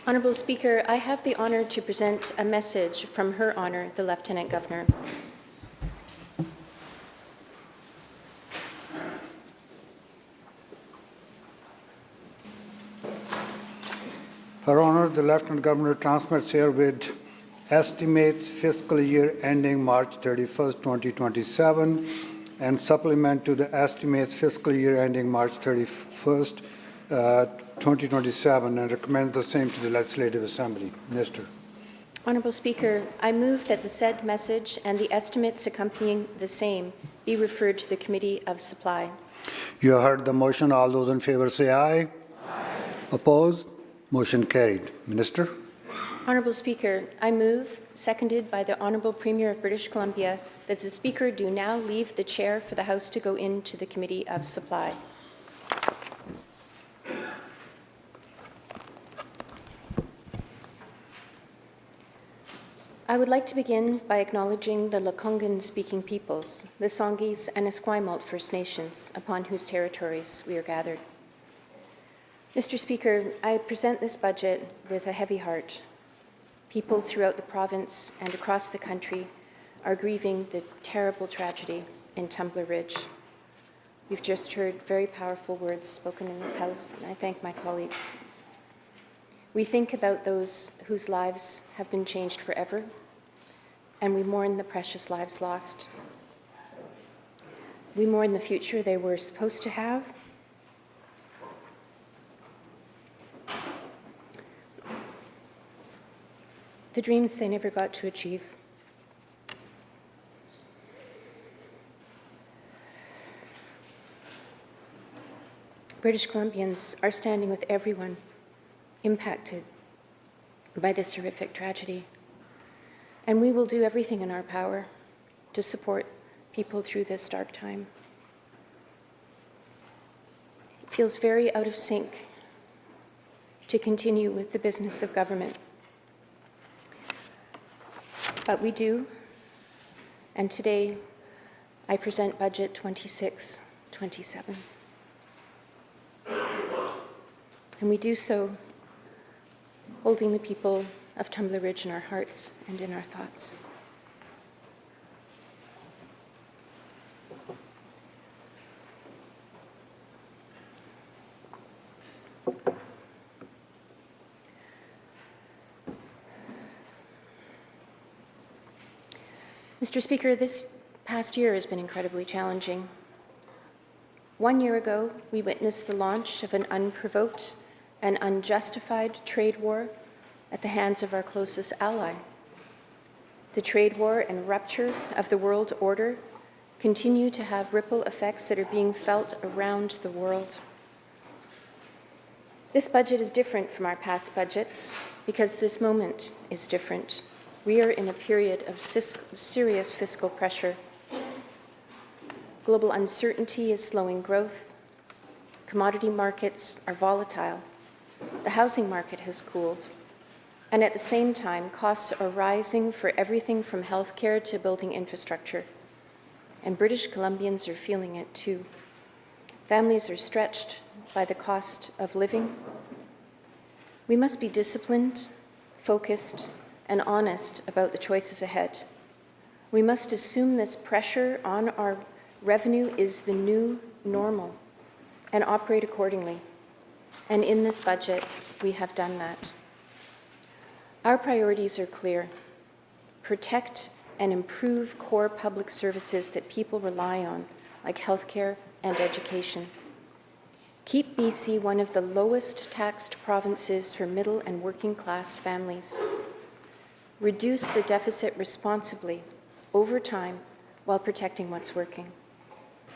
Honourable Speaker, I have the honour to present a message from Her Honour, the Lieutenant Governor. Her Honour, the Lieutenant Governor transmits herewith estimates fiscal year ending March 31st, 2027 and supplement to the estimates fiscal year ending March 31st, 2027 and recommend the same to the Legislative Assembly. Minister. Honourable Speaker, I move that the said message and the estimates accompanying the same be referred to the Committee of Supply. You have heard the motion. All those in favour say aye. Aye. Opposed? Motion carried. Minister. Honourable Speaker, I move, seconded by the Honourable Premier of British Columbia, that the Speaker do now leave the chair for the House to go into the Committee of Supply. I would like to begin by acknowledging the Lekwungen-speaking peoples, the Songhees and Esquimalt First Nations, upon whose territories we are gathered. Mr. Speaker, I present this budget with a heavy heart. People throughout the province and across the country are grieving the terrible tragedy in Tumbler Ridge. We've just heard very powerful words spoken in this House, and I thank my colleagues. We think about those whose lives have been changed forever, and we mourn the precious lives lost. We mourn the future they were supposed to have, the dreams they never got to achieve. British Columbians are standing with everyone impacted by this horrific tragedy, and we will do everything in our power to support people through this dark time. It feels very out of sync to continue with the business of government. But we do, and today I present Budget 26-27. And we do so holding the people of Tumbler Ridge in our hearts and in our thoughts. Mr. Speaker, this past year has been incredibly challenging. 1 year ago, we witnessed the launch of an unprovoked and unjustified trade war at the hands of our closest ally. The trade war and rupture of the world order continue to have ripple effects that are being felt around the world. This budget is different from our past budgets because this moment is different. We are in a period of serious fiscal pressure. Global uncertainty is slowing growth. Commodity markets are volatile. The housing market has cooled. And at the same time, costs are rising for everything from healthcare to building infrastructure. And British Columbians are feeling it too. Families are stretched by the cost of living. We must be disciplined, focused, and honest about the choices ahead. We must assume this pressure on our revenue is the new normal and operate accordingly. And in this budget, we have done that. Our priorities are clear. Protect and improve core public services that people rely on, like healthcare and education. Keep BC one of the lowest taxed provinces for middle and working class families. Reduce the deficit responsibly over time while protecting what's working.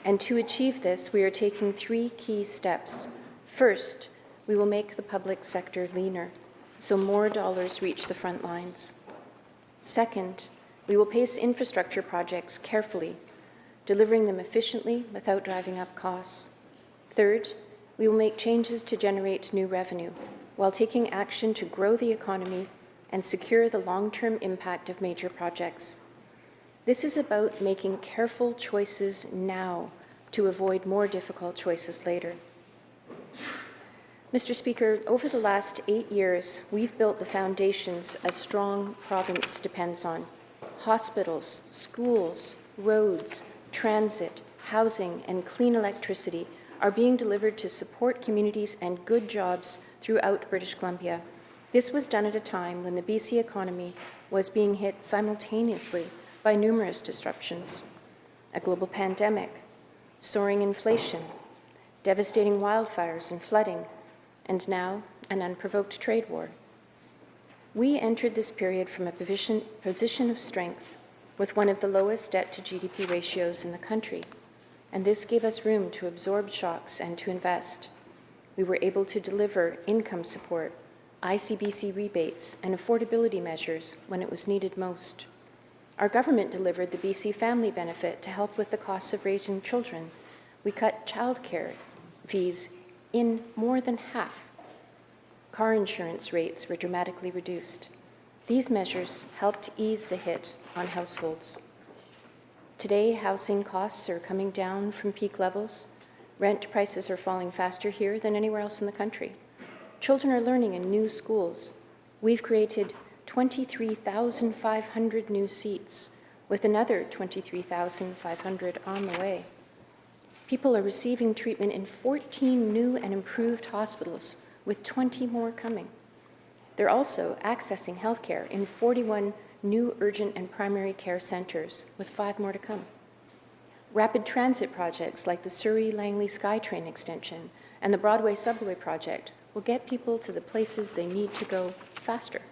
And to achieve this, we are taking 3 key steps. First, we will make the public sector leaner, so more dollars reach the front lines. Second, we will pace infrastructure projects carefully, delivering them efficiently without driving up costs. Third, we will make changes to generate new revenue, while taking action to grow the economy and secure the long-term impact of major projects. This is about making careful choices now to avoid more difficult choices later. Mr. Speaker, over the last 8 years, we've built the foundations a strong province depends on. Hospitals, schools, roads, transit, housing, and clean electricity are being delivered to support communities and good jobs throughout British Columbia. This was done at a time when the BC economy was being hit simultaneously by numerous disruptions: a global pandemic, soaring inflation, devastating wildfires and flooding, and now an unprovoked trade war. We entered this period from a position of strength with one of the lowest debt-to-GDP ratios in the country, and this gave us room to absorb shocks and to invest. We were able to deliver income support, ICBC rebates, and affordability measures when it was needed most. Our government delivered the BC Family Benefit to help with the costs of raising children. We cut childcare fees in more than half. Car insurance rates were dramatically reduced. These measures helped ease the hit on households. Today, housing costs are coming down from peak levels. Rent prices are falling faster here than anywhere else in the country. Children are learning in new schools. We've created 23,500 new seats, with another 23,500 on the way. People are receiving treatment in 14 new and improved hospitals, with 20 more coming. They're also accessing healthcare in 41 new urgent and primary care centres, with 5 more to come. Rapid transit projects like the Surrey-Langley SkyTrain extension and the Broadway Subway project will get people to the places they need to go faster.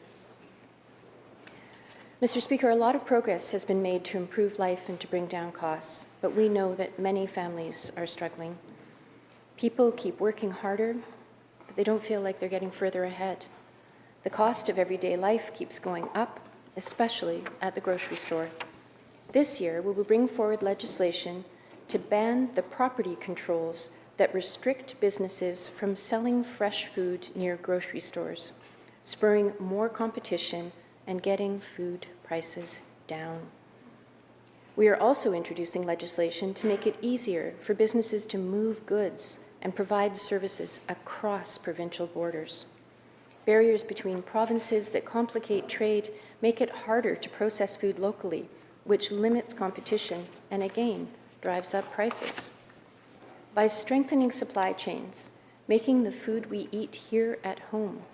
Mr. Speaker, a lot of progress has been made to improve life and to bring down costs, but we know that many families are struggling. People keep working harder, but they don't feel like they're getting further ahead. The cost of everyday life keeps going up, especially at the grocery store. This year, we will bring forward legislation to ban the property controls that restrict businesses from selling fresh food near grocery stores, spurring more competition and getting food prices down. We are also introducing legislation to make it easier for businesses to move goods and provide services across provincial borders. Barriers between provinces that complicate trade make it harder to process food locally, which limits competition and again drives up prices. By strengthening supply chains, making the food we eat here at home,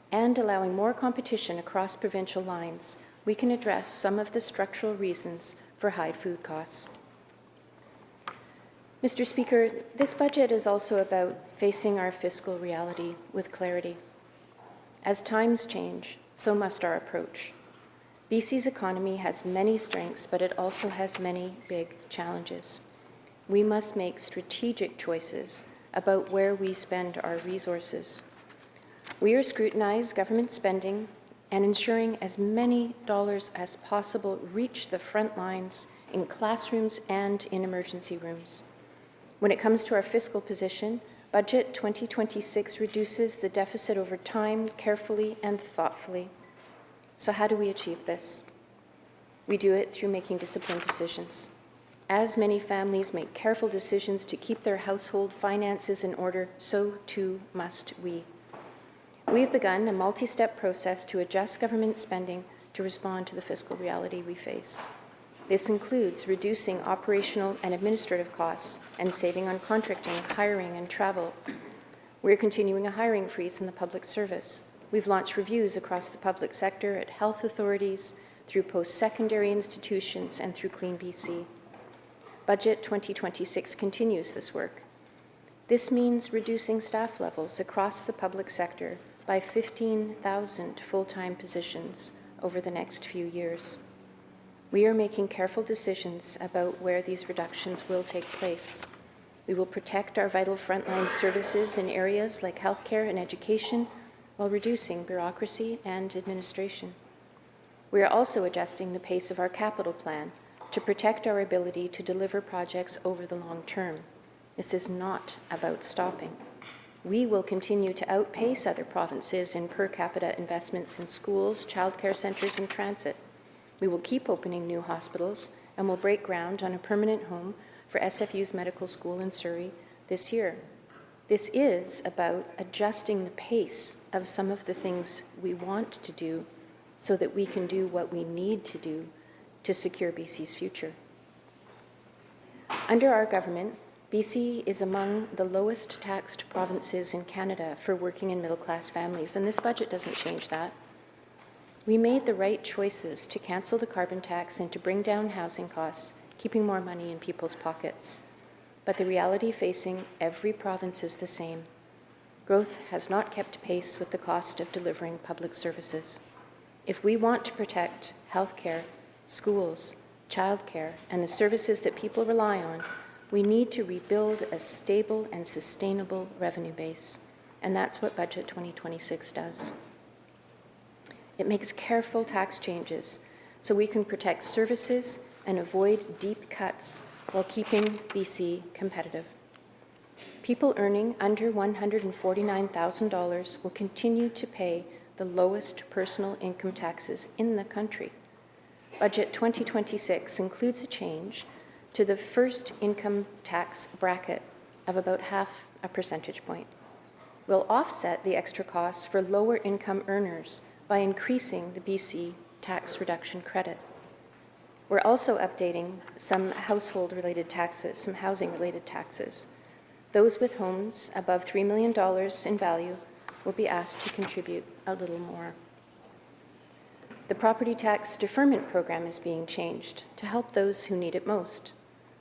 and allowing more competition across provincial lines, we can address some of the structural reasons for high food costs. Mr. Speaker, this budget is also about facing our fiscal reality with clarity. As times change, so must our approach. BC's economy has many strengths, but it also has many big challenges. We must make strategic choices about where we spend our resources. We are scrutinizing government spending and ensuring as many dollars as possible reach the front lines in classrooms and in emergency rooms. When it comes to our fiscal position, Budget 2026 reduces the deficit over time, carefully and thoughtfully. So how do we achieve this? We do it through making disciplined decisions. As many families make careful decisions to keep their household finances in order, so too must we. We have begun a multi-step process to adjust government spending to respond to the fiscal reality we face. This includes reducing operational and administrative costs and saving on contracting, hiring, and travel. We're continuing a hiring freeze in the public service. We've launched reviews across the public sector at health authorities, through post-secondary institutions, and through Clean BC. Budget 2026 continues this work. This means reducing staff levels across the public sector by 15,000 full-time positions over the next few years. We are making careful decisions about where these reductions will take place. We will protect our vital frontline services in areas like healthcare and education while reducing bureaucracy and administration. We are also adjusting the pace of our capital plan to protect our ability to deliver projects over the long term. This is not about stopping. We will continue to outpace other provinces in per capita investments in schools, childcare centres, and transit. We will keep opening new hospitals and will break ground on a permanent home for SFU's medical school in Surrey this year. This is about adjusting the pace of some of the things we want to do so that we can do what we need to do to secure BC's future. Under our government, BC is among the lowest taxed provinces in Canada for working and middle-class families, and this budget doesn't change that. We made the right choices to cancel the carbon tax and to bring down housing costs, keeping more money in people's pockets. But the reality facing every province is the same. Growth has not kept pace with the cost of delivering public services. If we want to protect healthcare, schools, childcare, and the services that people rely on, we need to rebuild a stable and sustainable revenue base, and that's what Budget 2026 does. It makes careful tax changes so we can protect services and avoid deep cuts while keeping BC competitive. People earning under $149,000 will continue to pay the lowest personal income taxes in the country. Budget 2026 includes a change to the first income tax bracket of about 0.5 percentage point. We'll offset the extra costs for lower income earners by increasing the BC tax reduction credit. We're also updating some household-related taxes, some housing-related taxes. Those with homes above $3 million in value will be asked to contribute a little more. The property tax deferment program is being changed to help those who need it most,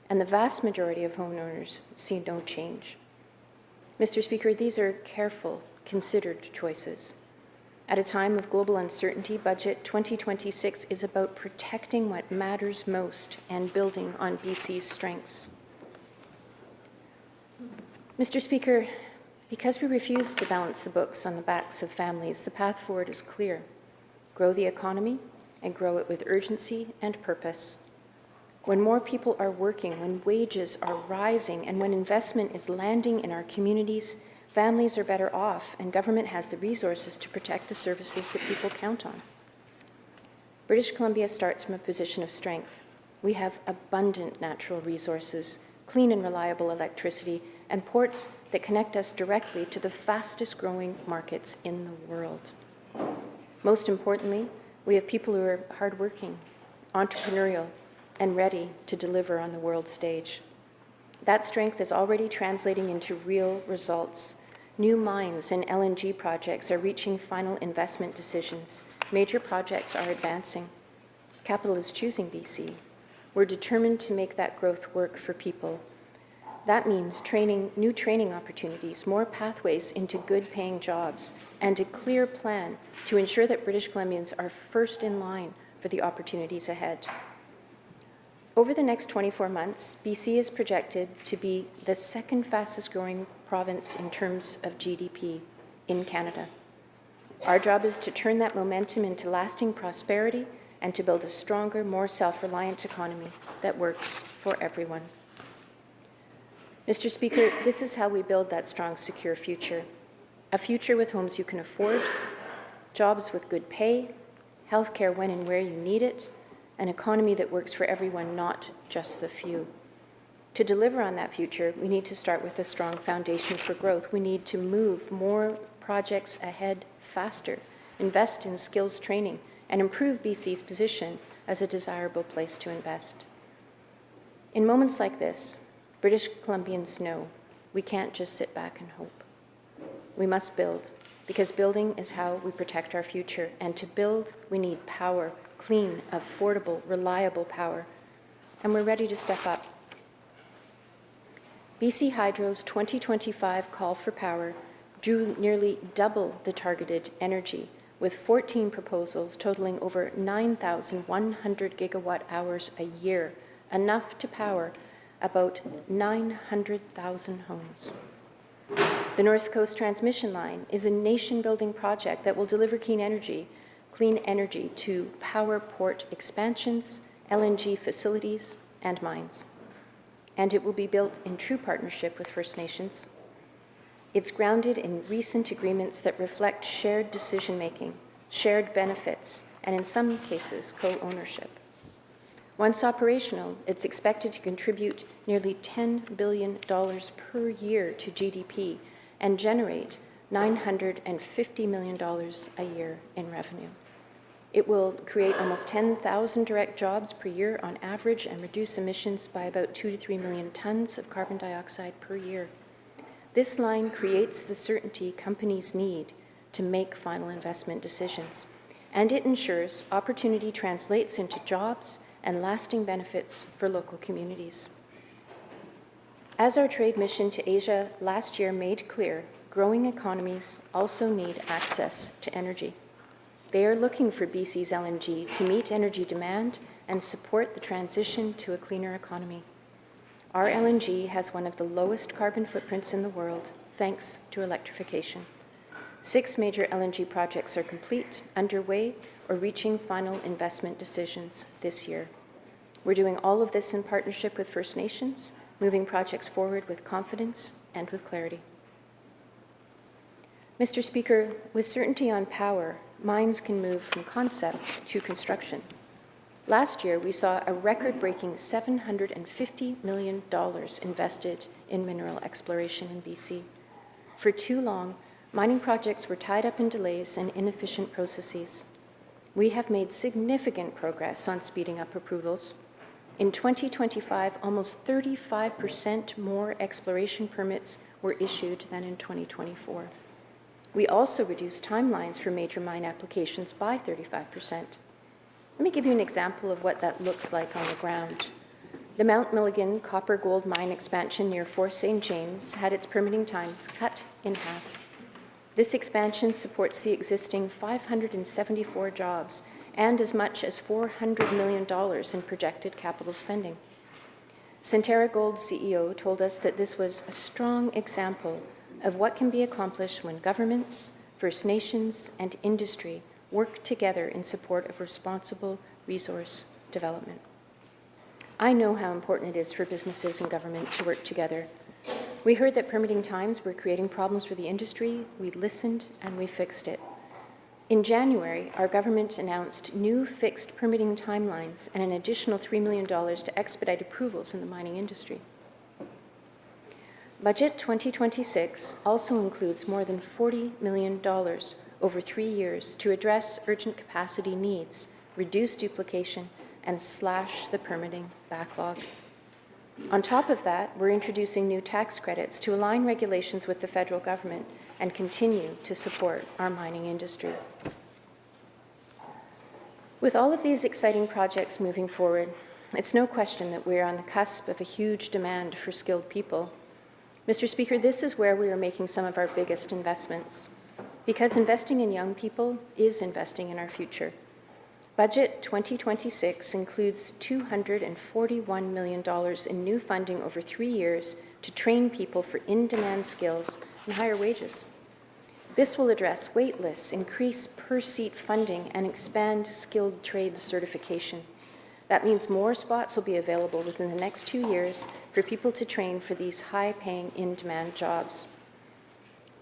and the vast majority of homeowners see no change. Mr. Speaker, these are careful, considered choices. At a time of global uncertainty, Budget 2026 is about protecting what matters most and building on BC's strengths. Mr. Speaker, because we refuse to balance the books on the backs of families, the path forward is clear. Grow the economy and grow it with urgency and purpose. When more people are working, when wages are rising, and when investment is landing in our communities, families are better off, and government has the resources to protect the services that people count on. British Columbia starts from a position of strength. We have abundant natural resources, clean and reliable electricity, and ports that connect us directly to the fastest growing markets in the world. Most importantly, we have people who are hardworking, entrepreneurial, and ready to deliver on the world stage. That strength is already translating into real results. New mines and LNG projects are reaching final investment decisions. Major projects are advancing. Capital is choosing BC. We're determined to make that growth work for people. That means new training opportunities, more pathways into good-paying jobs, and a clear plan to ensure that British Columbians are first in line for the opportunities ahead. Over the next 24 months, BC is projected to be the second fastest growing province in terms of GDP in Canada. Our job is to turn that momentum into lasting prosperity and to build a stronger, more self-reliant economy that works for everyone. Mr. Speaker, this is how we build that strong, secure future. A future with homes you can afford, jobs with good pay, healthcare when and where you need it, an economy that works for everyone, not just the few. To deliver on that future, we need to start with a strong foundation for growth. We need to move more projects ahead faster, invest in skills training, and improve BC's position as a desirable place to invest. In moments like this, British Columbians know we can't just sit back and hope. We must build, because building is how we protect our future. And to build, we need power, clean, affordable, reliable power. And we're ready to step up. BC Hydro's 2025 call for power drew nearly double the targeted energy, with 14 proposals totaling over 9,100 gigawatt hours a year, enough to power about 900,000 homes. The North Coast Transmission Line is a nation-building project that will deliver clean energy to power port expansions, LNG facilities, and mines. And it will be built in true partnership with First Nations. It's grounded in recent agreements that reflect shared decision-making, shared benefits, and in some cases, co-ownership. Once operational, it's expected to contribute nearly $10 billion per year to GDP and generate $950 million a year in revenue. It will create almost 10,000 direct jobs per year on average and reduce emissions by about 2 to 3 million tons of carbon dioxide per year. This line creates the certainty companies need to make final investment decisions, and it ensures opportunity translates into jobs and lasting benefits for local communities. As our trade mission to Asia last year made clear, growing economies also need access to energy. They are looking for BC's LNG to meet energy demand and support the transition to a cleaner economy. Our LNG has one of the lowest carbon footprints in the world, thanks to electrification. 6 major LNG projects are complete, underway, or reaching final investment decisions this year. We're doing all of this in partnership with First Nations, moving projects forward with confidence and with clarity. Mr. Speaker, with certainty on power, mines can move from concept to construction. Last year, we saw a record-breaking $750 million invested in mineral exploration in BC. For too long, mining projects were tied up in delays and inefficient processes. We have made significant progress on speeding up approvals. In 2025, almost 35% more exploration permits were issued than in 2024. We also reduced timelines for major mine applications by 35%. Let me give you an example of what that looks like on the ground. The Mount Milligan copper-gold mine expansion near Fort St. James had its permitting times cut in half. This expansion supports the existing 574 jobs and as much as $400 million in projected capital spending. Centerra Gold's CEO told us that this was a strong example of what can be accomplished when governments, First Nations, and industry work together in support of responsible resource development. I know how important it is for businesses and government to work together. We heard that permitting times were creating problems for the industry. We listened and we fixed it. In January, our government announced new fixed permitting timelines and an additional $3 million to expedite approvals in the mining industry. Budget 2026 also includes more than $40 million over 3 years to address urgent capacity needs, reduce duplication, and slash the permitting backlog. On top of that, we're introducing new tax credits to align regulations with the federal government and continue to support our mining industry. With all of these exciting projects moving forward, it's no question that we're on the cusp of a huge demand for skilled people. Mr. Speaker, this is where we are making some of our biggest investments, because investing in young people is investing in our future. Budget 2026 includes $241 million in new funding over 3 years to train people for in-demand skills and higher wages. This will address wait lists, increase per-seat funding, and expand skilled trades certification. That means more spots will be available within the next 2 years for people to train for these high-paying, in-demand jobs.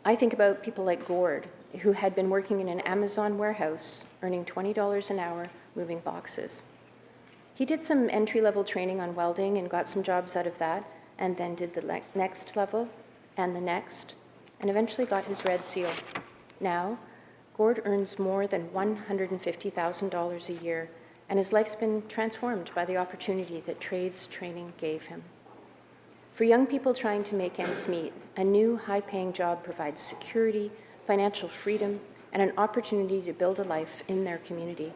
I think about people like Gord, who had been working in an Amazon warehouse, earning $20 an hour, moving boxes. He did some entry-level training on welding and got some jobs out of that, and then did the next level and the next, and eventually got his red seal. Now, Gord earns more than $150,000 a year, and his life's been transformed by the opportunity that trades training gave him. For young people trying to make ends meet, a new high-paying job provides security, financial freedom, and an opportunity to build a life in their community.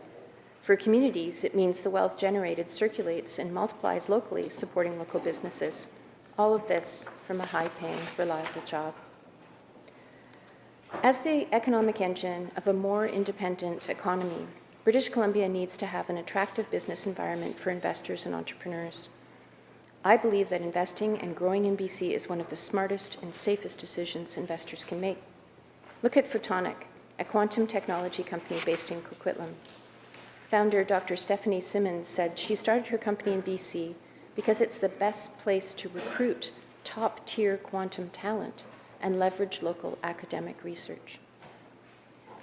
For communities, it means the wealth generated circulates and multiplies locally, supporting local businesses. All of this from a high-paying, reliable job. As the economic engine of a more independent economy, British Columbia needs to have an attractive business environment for investors and entrepreneurs. I believe that investing and growing in BC is one of the smartest and safest decisions investors can make. Look at Photonic, a quantum technology company based in Coquitlam. Founder Dr. Stephanie Simmons said she started her company in BC because it's the best place to recruit top-tier quantum talent and leverage local academic research.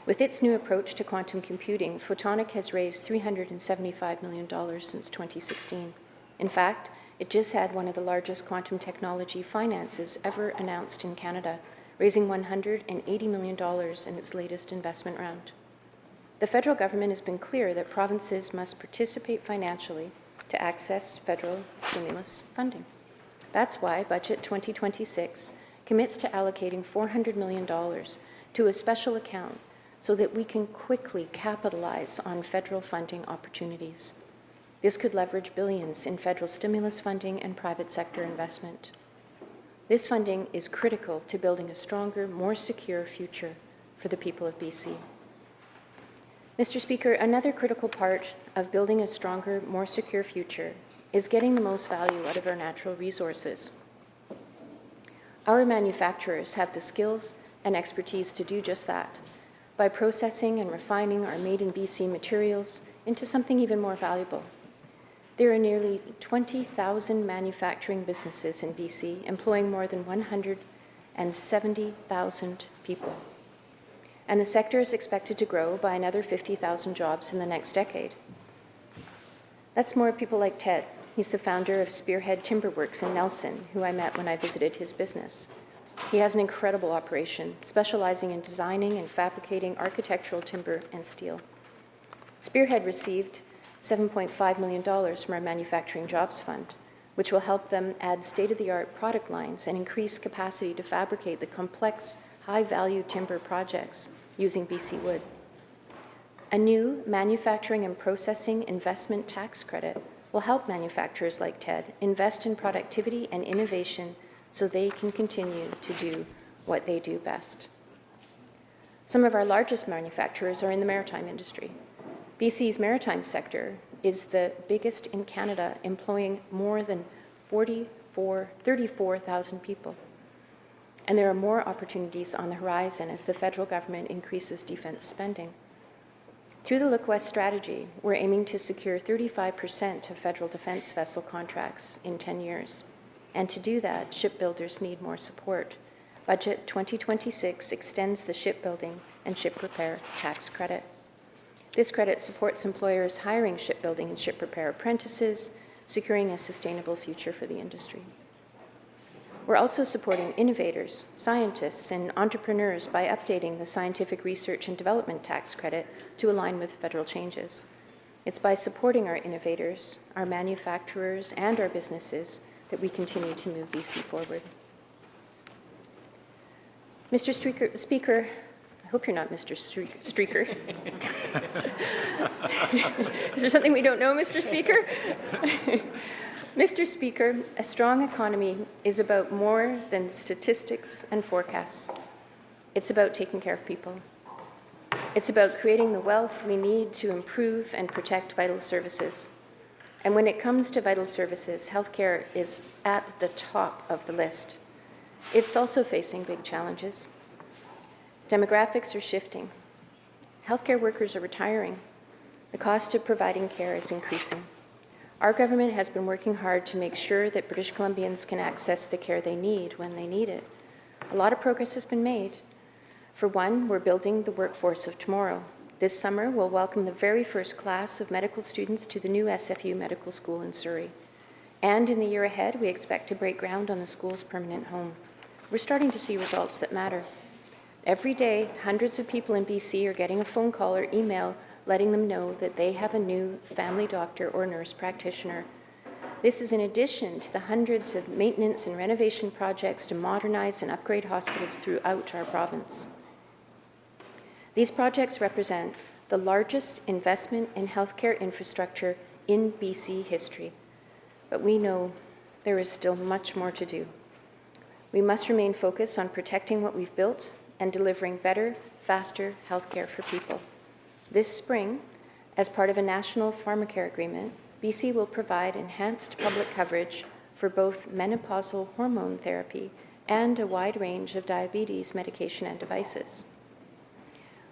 With its new approach to quantum computing, Photonic has raised $375 million since 2016. In fact, it just had one of the largest quantum technology finances ever announced in Canada, raising $180 million in its latest investment round. The federal government has been clear that provinces must participate financially to access federal stimulus funding. That's why Budget 2026 commits to allocating $400 million to a special account so that we can quickly capitalize on federal funding opportunities. This could leverage billions in federal stimulus funding and private sector investment. This funding is critical to building a stronger, more secure future for the people of BC. Mr. Speaker, another critical part of building a stronger, more secure future is getting the most value out of our natural resources. Our manufacturers have the skills and expertise to do just that by processing and refining our made-in-BC materials into something even more valuable. There are nearly 20,000 manufacturing businesses in BC, employing more than 170,000 people. And the sector is expected to grow by another 50,000 jobs in the next decade. That's more people like Ted. He's the founder of Spearhead Timber Works in Nelson, who I met when I visited his business. He has an incredible operation, specializing in designing and fabricating architectural timber and steel. Spearhead received $7.5 million from our Manufacturing Jobs Fund, which will help them add state-of-the-art product lines and increase capacity to fabricate the complex, high-value timber projects using BC wood. A new manufacturing and processing investment tax credit will help manufacturers like TED invest in productivity and innovation so they can continue to do what they do best. Some of our largest manufacturers are in the maritime industry. BC's maritime sector is the biggest in Canada, employing more than 34,000 people. And there are more opportunities on the horizon as the federal government increases defense spending. Through the Look West strategy, we're aiming to secure 35% of federal defense vessel contracts in 10 years. And to do that, shipbuilders need more support. Budget 2026 extends the shipbuilding and ship repair tax credit. This credit supports employers hiring shipbuilding and ship repair apprentices, securing a sustainable future for the industry. We're also supporting innovators, scientists, and entrepreneurs by updating the scientific research and development tax credit to align with federal changes. It's by supporting our innovators, our manufacturers, and our businesses that we continue to move BC forward. Mr. Speaker, I hope you're not Mr. Streaker. Is there something we don't know, Mr. Speaker? Mr. Speaker, a strong economy is about more than statistics and forecasts. It's about taking care of people. It's about creating the wealth we need to improve and protect vital services. And when it comes to vital services, healthcare is at the top of the list. It's also facing big challenges. Demographics are shifting. Healthcare workers are retiring. The cost of providing care is increasing. Our government has been working hard to make sure that British Columbians can access the care they need when they need it. A lot of progress has been made. For one, we're building the workforce of tomorrow. This summer, we'll welcome the very first class of medical students to the new SFU Medical School in Surrey. And in the year ahead, we expect to break ground on the school's permanent home. We're starting to see results that matter. Every day, hundreds of people in BC are getting a phone call or email letting them know that they have a new family doctor or nurse practitioner. This is in addition to the hundreds of maintenance and renovation projects to modernize and upgrade hospitals throughout our province. These projects represent the largest investment in healthcare infrastructure in BC history, but we know there is still much more to do. We must remain focused on protecting what we've built and delivering better, faster healthcare for people. This spring, as part of a national pharmacare agreement, BC will provide enhanced public coverage for both menopausal hormone therapy and a wide range of diabetes medication and devices.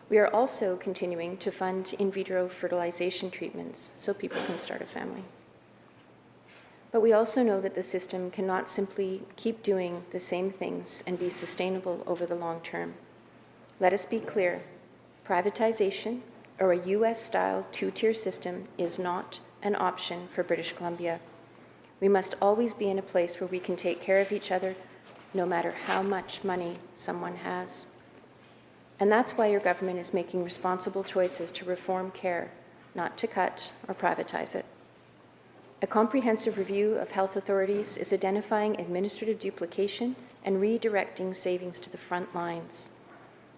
We are also continuing to fund in vitro fertilization treatments so people can start a family. But we also know that the system cannot simply keep doing the same things and be sustainable over the long term. Let us be clear, privatization or a US-style two-tier system is not an option for British Columbia. We must always be in a place where we can take care of each other no matter how much money someone has. And that's why your government is making responsible choices to reform care, not to cut or privatize it. A comprehensive review of health authorities is identifying administrative duplication and redirecting savings to the front lines.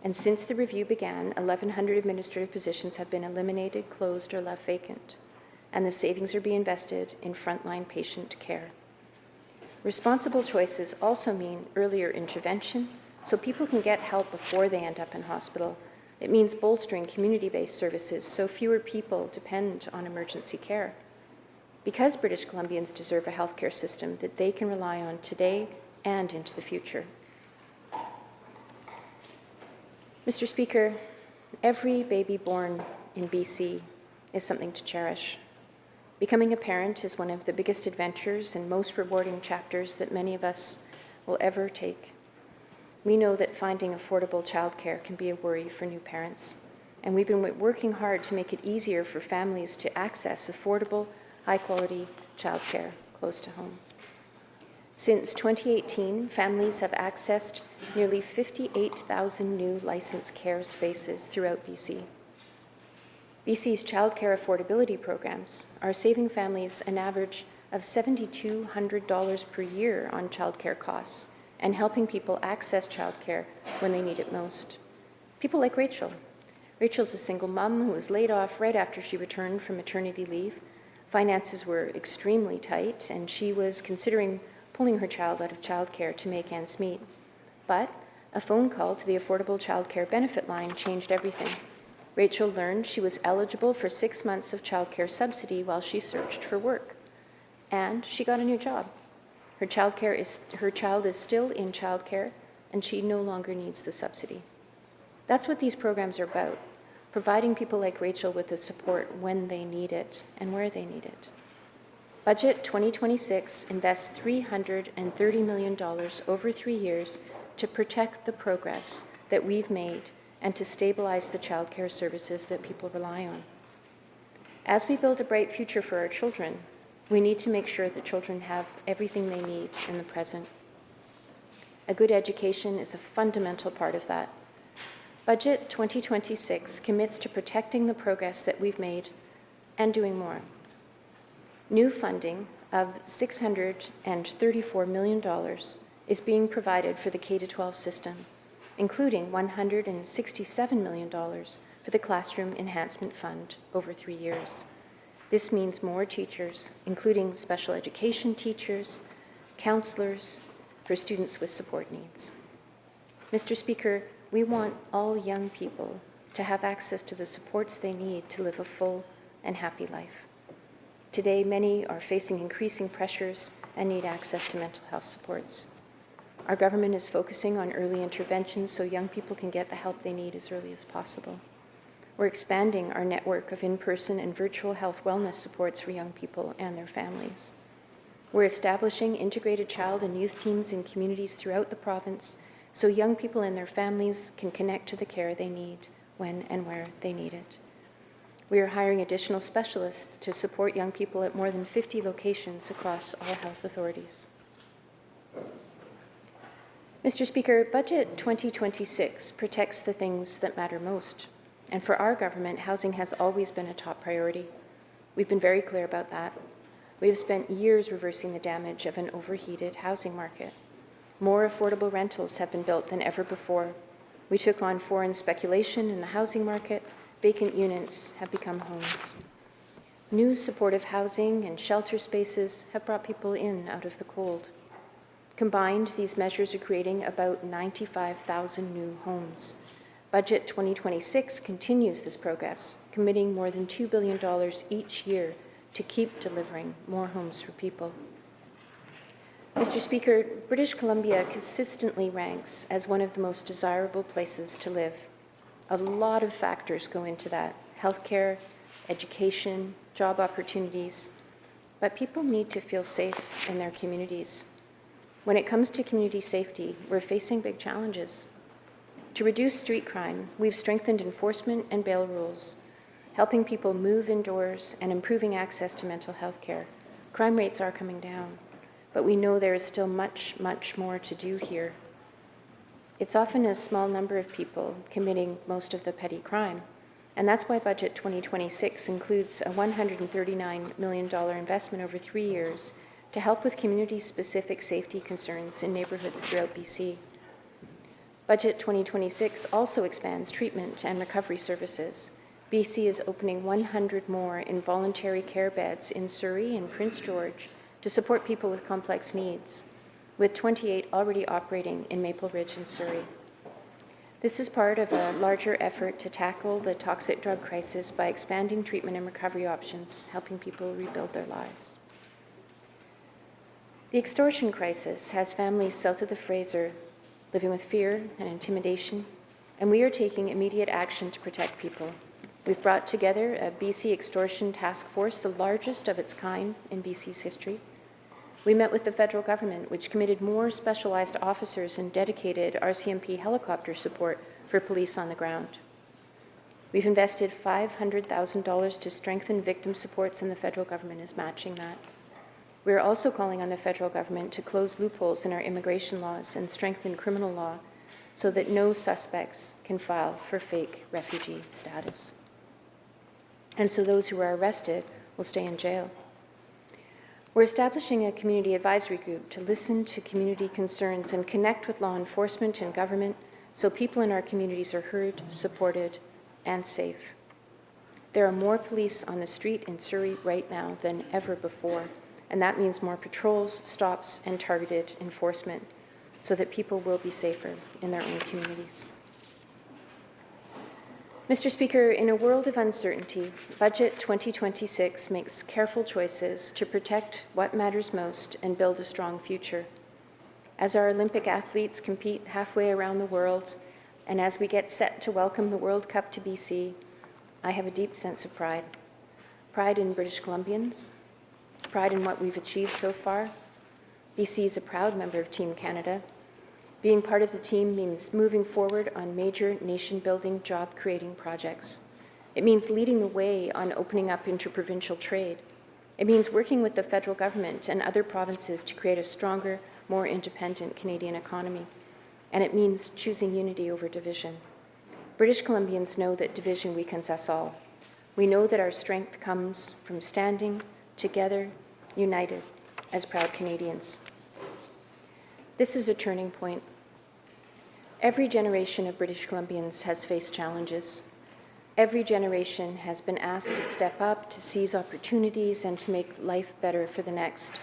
And since the review began, 1,100 administrative positions have been eliminated, closed, or left vacant, and the savings are being invested in frontline patient care. Responsible choices also mean earlier intervention, so people can get help before they end up in hospital. It means bolstering community-based services so fewer people depend on emergency care. Because British Columbians deserve a healthcare system that they can rely on today and into the future. Mr. Speaker, every baby born in BC is something to cherish. Becoming a parent is one of the biggest adventures and most rewarding chapters that many of us will ever take. We know that finding affordable childcare can be a worry for new parents, and we've been working hard to make it easier for families to access affordable, high-quality childcare close to home. Since 2018, families have accessed nearly 58,000 new licensed care spaces throughout BC. BC's childcare affordability programs are saving families an average of $7,200 per year on childcare costs and helping people access childcare when they need it most. People like Rachel. Rachel's a single mom who was laid off right after she returned from maternity leave. Finances were extremely tight, and she was considering pulling her child out of childcare to make ends meet. But a phone call to the Affordable Childcare Benefit Line changed everything. Rachel learned she was eligible for 6 months of childcare subsidy while she searched for work. And she got a new job. Her child is still in childcare, and she no longer needs the subsidy. That's what these programs are about, providing people like Rachel with the support when they need it and where they need it. Budget 2026 invests $330 million over 3 years to protect the progress that we've made and to stabilize the childcare services that people rely on. As we build a bright future for our children, we need to make sure that children have everything they need in the present. A good education is a fundamental part of that. Budget 2026 commits to protecting the progress that we've made and doing more. New funding of $634 million is being provided for the K-12 system, including $167 million for the Classroom Enhancement Fund over 3 years. This means more teachers, including special education teachers, counselors, for students with support needs. Mr. Speaker, we want all young people to have access to the supports they need to live a full and happy life. Today, many are facing increasing pressures and need access to mental health supports. Our government is focusing on early interventions so young people can get the help they need as early as possible. We're expanding our network of in-person and virtual health wellness supports for young people and their families. We're establishing integrated child and youth teams in communities throughout the province so young people and their families can connect to the care they need when and where they need it. We are hiring additional specialists to support young people at more than 50 locations across all health authorities. Mr. Speaker, Budget 2026 protects the things that matter most. And for our government, housing has always been a top priority. We've been very clear about that. We have spent years reversing the damage of an overheated housing market. More affordable rentals have been built than ever before. We took on foreign speculation in the housing market. Vacant units have become homes. New supportive housing and shelter spaces have brought people in out of the cold. Combined, these measures are creating about 95,000 new homes. Budget 2026 continues this progress, committing more than $2 billion each year to keep delivering more homes for people. Mr. Speaker, British Columbia consistently ranks as one of the most desirable places to live. A lot of factors go into that: healthcare, education, job opportunities, but people need to feel safe in their communities. When it comes to community safety, we're facing big challenges. To reduce street crime, we've strengthened enforcement and bail rules, helping people move indoors and improving access to mental health care. Crime rates are coming down, but we know there is still much, much more to do here. It's often a small number of people committing most of the petty crime, and that's why Budget 2026 includes a $139 million investment over 3 years to help with community-specific safety concerns in neighbourhoods throughout BC. Budget 2026 also expands treatment and recovery services. BC is opening 100 more involuntary care beds in Surrey and Prince George to support people with complex needs, with 28 already operating in Maple Ridge and Surrey. This is part of a larger effort to tackle the toxic drug crisis by expanding treatment and recovery options, helping people rebuild their lives. The extortion crisis has families south of the Fraser living with fear and intimidation, and we are taking immediate action to protect people. We've brought together a BC Extortion Task Force, the largest of its kind in BC's history. We met with the federal government, which committed more specialized officers and dedicated RCMP helicopter support for police on the ground. We've invested $500,000 to strengthen victim supports, and the federal government is matching that. We are also calling on the federal government to close loopholes in our immigration laws and strengthen criminal law so that no suspects can file for fake refugee status. And so those who are arrested will stay in jail. We're establishing a community advisory group to listen to community concerns and connect with law enforcement and government so people in our communities are heard, supported, and safe. There are more police on the street in Surrey right now than ever before, and that means more patrols, stops, and targeted enforcement so that people will be safer in their own communities. Mr. Speaker, in a world of uncertainty, Budget 2026 makes careful choices to protect what matters most and build a strong future. As our Olympic athletes compete halfway around the world, and as we get set to welcome the World Cup to BC, I have a deep sense of pride. Pride in British Columbians, pride in what we've achieved so far. BC is a proud member of Team Canada. Being part of the team means moving forward on major nation-building, job-creating projects. It means leading the way on opening up interprovincial trade. It means working with the federal government and other provinces to create a stronger, more independent Canadian economy. And it means choosing unity over division. British Columbians know that division weakens us all. We know that our strength comes from standing together, united, as proud Canadians. This is a turning point. Every generation of British Columbians has faced challenges. Every generation has been asked to step up, to seize opportunities, and to make life better for the next.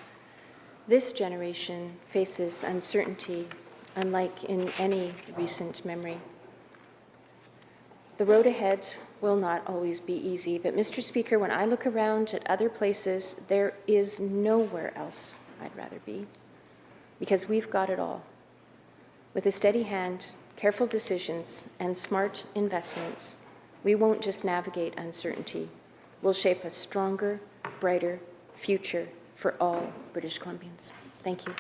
This generation faces uncertainty unlike in any recent memory. The road ahead will not always be easy, but Mr. Speaker, when I look around at other places, there is nowhere else I'd rather be, because we've got it all. With a steady hand, careful decisions, and smart investments, we won't just navigate uncertainty. We'll shape a stronger, brighter future for all British Columbians. Thank you.